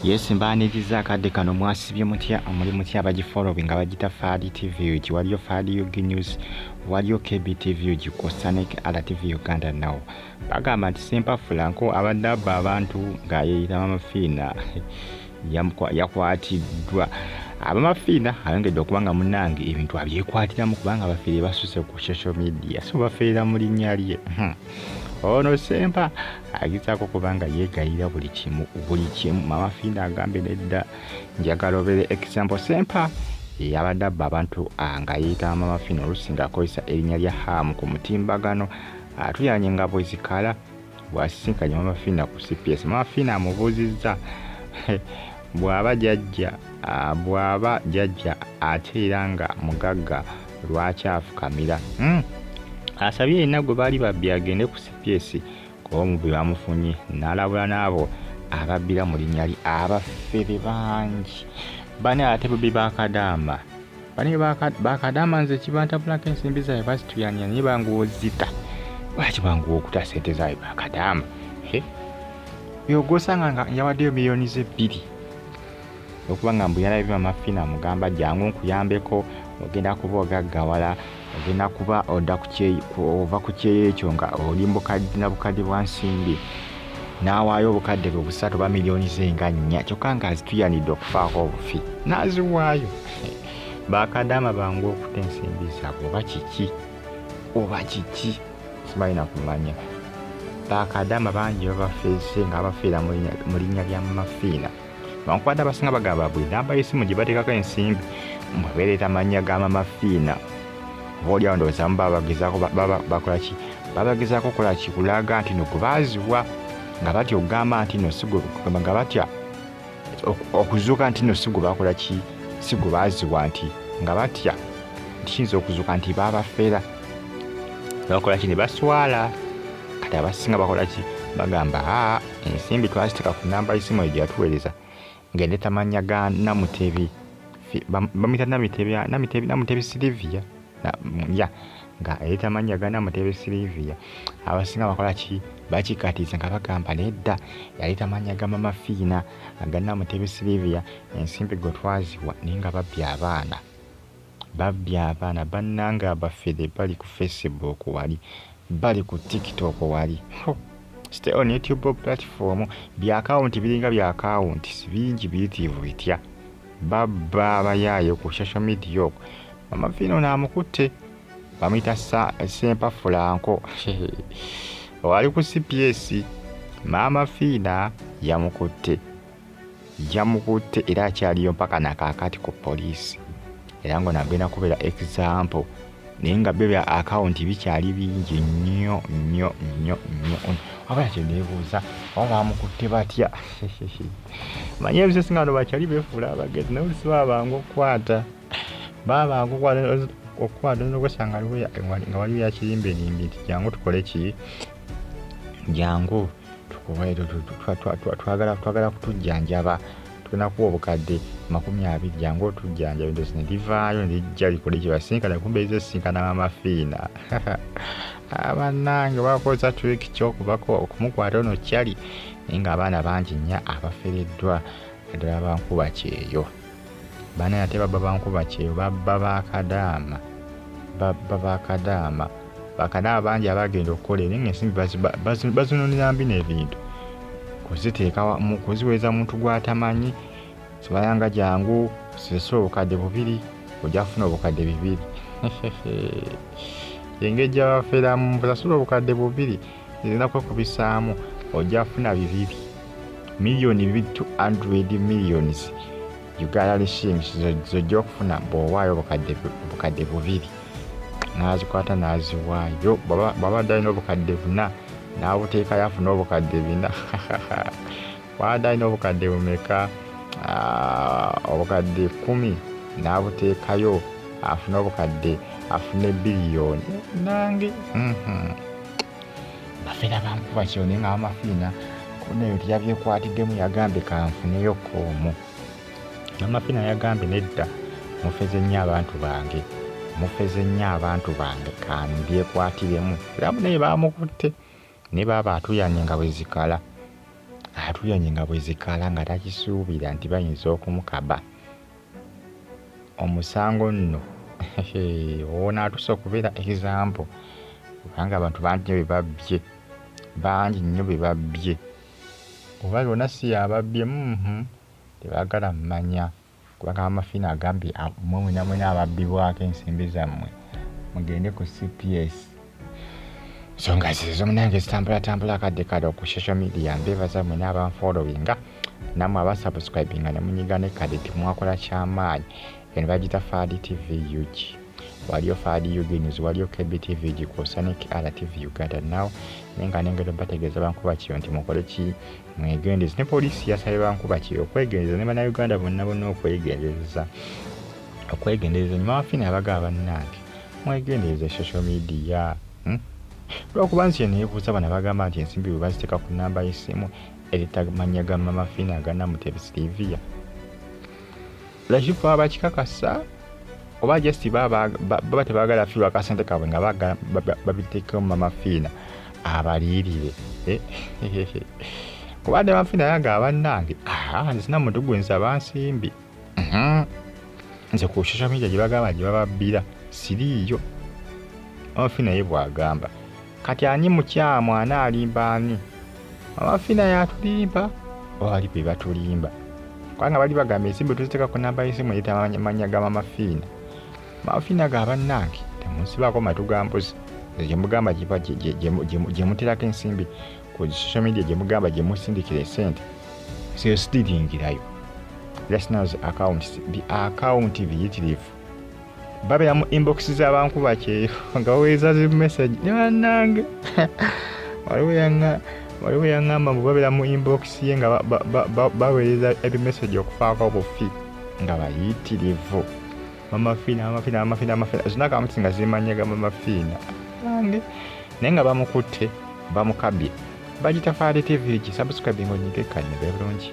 Yes, mbaniriza akadde kano mwasibye mutya omuli mutya abagifollowing abagita Fadi TV ugi waliyo Fadi UG News waliyo KB TV ugi Kosanek TV Uganda now bagamba nti Sempa Franco abadde abba abantu ng'ayeyita Maama Fina yakwatiddwa Maama Fina ayongedde okubanga munnange ebintu abyekwatiramu kubanga abafeere basuse ku social media so bafeera mu linnya lye ono Sempa agizaako kubanga yeegayira buli kimu Maama Fina agambe nedda njagala obere example Sempa yabadde abba abantu nga yeeyita Maama Fina olusinga akozesa erinnya lya Hamu ku mutimbagano atuyanye nga bwezikala bwasisinkanye Maama Fina ku CPS Maama Fina amubuuzizza bw'aba jjajja ate era nga mugagga lwaki afukamira asabye yenna gwe baali babbi agende ku CPS kuba Omubi bamufunye n'alabula n'abo ababbira mu linnya lye abafere bangi bane ate bubbi Bakadama bane Bakadama nze kibantabulako ensimbi zaabwe bazituyanya naye banguwozita lwaki banguwa sente zaabwe Bakadama byogosanga nga yawaddeyo miliyoni ze 2 okubanga mbu yalabye Maama Fina mugamba jangu nkuyambeko ogenda kuba ogaggawala ogenda kuba odda ova ku kyeyo ekyo nga oli na bukadde bwa nsimbi n'awaayo obukadde bwe 3 ba miliyoni ze nga 4 kyokka nga azituyanidde okufaako obufi n'aziwaayo Bakadama bangu okuta ensimbi zaabwe oba kiki simanyi na kumanya Bakadama bangi babafeese nga abafeera mu linnya lya Maama Fina bankwata abasinga bagamba bwe namba y'essimu gye bateekako ensimbi mwebeereeta amannya ga Maama Fina oba awo ndowooza babagezaako kola ki kulaga nti no gwe nga batya okugamba nti no nga batya okuzuuka nti no si gwe bakola ki si gwe baaziwa nti nga batya kiyinza okuzuuka nti babafera bakola ki ne baswala kati abasinga bakola ki bagamba ensimbi twaziteeka ku namba y'essimu gye yatuweereza ng'endeeta amannya ga Namutebi bamuyita Namutebi Silivia nga ereeta amannya ga Namutebi Silivia abasinga bakola ki bakikatiza nga bagamba nedda yaleeta amannya ga Maama Fina aga Namutebi Silivia ensimbi gwe twaziwa naye nga babbi abaana bannanga abafere bali ku Facebook wali bali ku TikTok wali stay on YouTube platform byakawunti biringa byakawunti bingi biyitivu bitya babba abayaayo ku social media okwo Maama Fina n'amukutte bamuyita Sempa Franco wali ku CPS Maama Fina yamukutte era akyaliyo mpaka nakakati ku poliisi era ngo nagenda kubeera example naye nga bya akawunti bikyali bingi nnyo abala kyeneebuuza oba bamukutte batya manye ebisesinga bano bakyali beefuula abagezi naye olusi babangu okukwata n'okwesanga nga waliwo yakirimbirimbi nti jangu tukole ki jangu twagala kutujjanjaba tugenda kuwa obukadde 20 jangu otujjanjaba ndozi ne livaayo ne lijja likole kye basinkana kumbe ezisinkana Maama Fina abannange bakozesa trick kyokubako okumukwata ono kyali naye ng'abaana bangi nnyo abafereddwa eddala bankuba kyeyo baana ate babba bankuba kyeyo babba Bakadama bangi abagenda okukola naye ng'ensimbi bazinonera mbi n'ebintu kuziteeka kuziweeza muntu gw'atamanyi sibayanga jangu sesula obukadde 2 ojja kufuna obukadde 2 engejja bafeeramu sasula obukadde 2 zirina kwekubisaamu ojja kufuna 2 miliyoni 200 millions Uganda shillings zojja okufuna bw'owaayo obukadde 2 n'azikwata n'aziwaayo bw'abadde alina obukadde 4 n'abuteeka yafuna obukadde 4 bw'abadde alina obukadde bumeka obukadde 10 n'abuteekayo afuna obukadde afune biliyoni nange bafeera bankuba kyo naye nga Maama Fina kuneyo tiyabyekwatiddemu yagambe kanfuneyo koomu Maama Fina yagambye nedda mufeze nnyo abantu bange kambyekwatiramu era naye bamukutte ne baba atuyanye nga bwezikala entuyonyi nga bwe zikala nga takisuubira nti bayinza okumukaba. Omusango nno wona atusa okubeera example kubanga abantu bangi nnyo bye babbye oba yona si yababbye tebaagala mmanya kubanga Maama Fina agambye mwena ababbibwako ensimbi zammwe mugende ku CPS. So nga zizo munange zitambula kadde ku social media mbebaza mwena abanfollowinga namwe abasubscribinga ne munyiga ne kade timwakola kyamaanyi. Eno bagita Fadi TV UG. Waliyo Fadi UG News, waliyo KBTV UG, kw'osa RTV Uganda Now. N'engero bategeeza bankuba kiyo nti mukole ki mwegendeze. Ne poliisi yasabye bankuba kiyo okwegendeza ne bannayuganda bonna okwegendeza. Maama Fina yabaga bannange mwegendeze social media. Lw'okuba nsi neebuuza bano bagamba nti ensimbi bwe baziteeka ku nnamba y'essimu eritamanya ga Maama Fina aganamutebi Silivia. Lakifu abakikakasa oba just baba tebaagala fiirwa akasente kabwe nga babiteeka mu Maama Fina abaliirire. Kuba Maama Fina yaga bannange nze sina muntu gwe nsaba nsimbi. Nze ku social media gye bagamba gye bababbira siriiyo. Maama Fina ye bw'agamba kati ani mukyamu anaalimba ani? Maama Fina yatulimba oba ali be batulimba? Kubanga bali bagamba ensimbi tuziteeka ku nnamba y'essimu eritamanya ga Maama Fina. Maama Fina ga bannange temunsibaako matu ga mbuzi. Gye mugamba gye muterako ensimbi ku social media gye mugamba gye musindikira esente siyo sidiringirayo. Listeners account biyitirivu babeera mu inbox z'abankuba kyeyo nga weeza zi message ne bannange waliwo yaŋŋamba mbu babeera mu inbox ye nga baweereza ebimessage okufaako obufi nga bayitirivu. Maama Fina zonna akamuti nga zimanyaga Maama Fina nange naye nga bamukutte bamukabye. Bagita Fadi TV, subscribing onyige kane bulungi.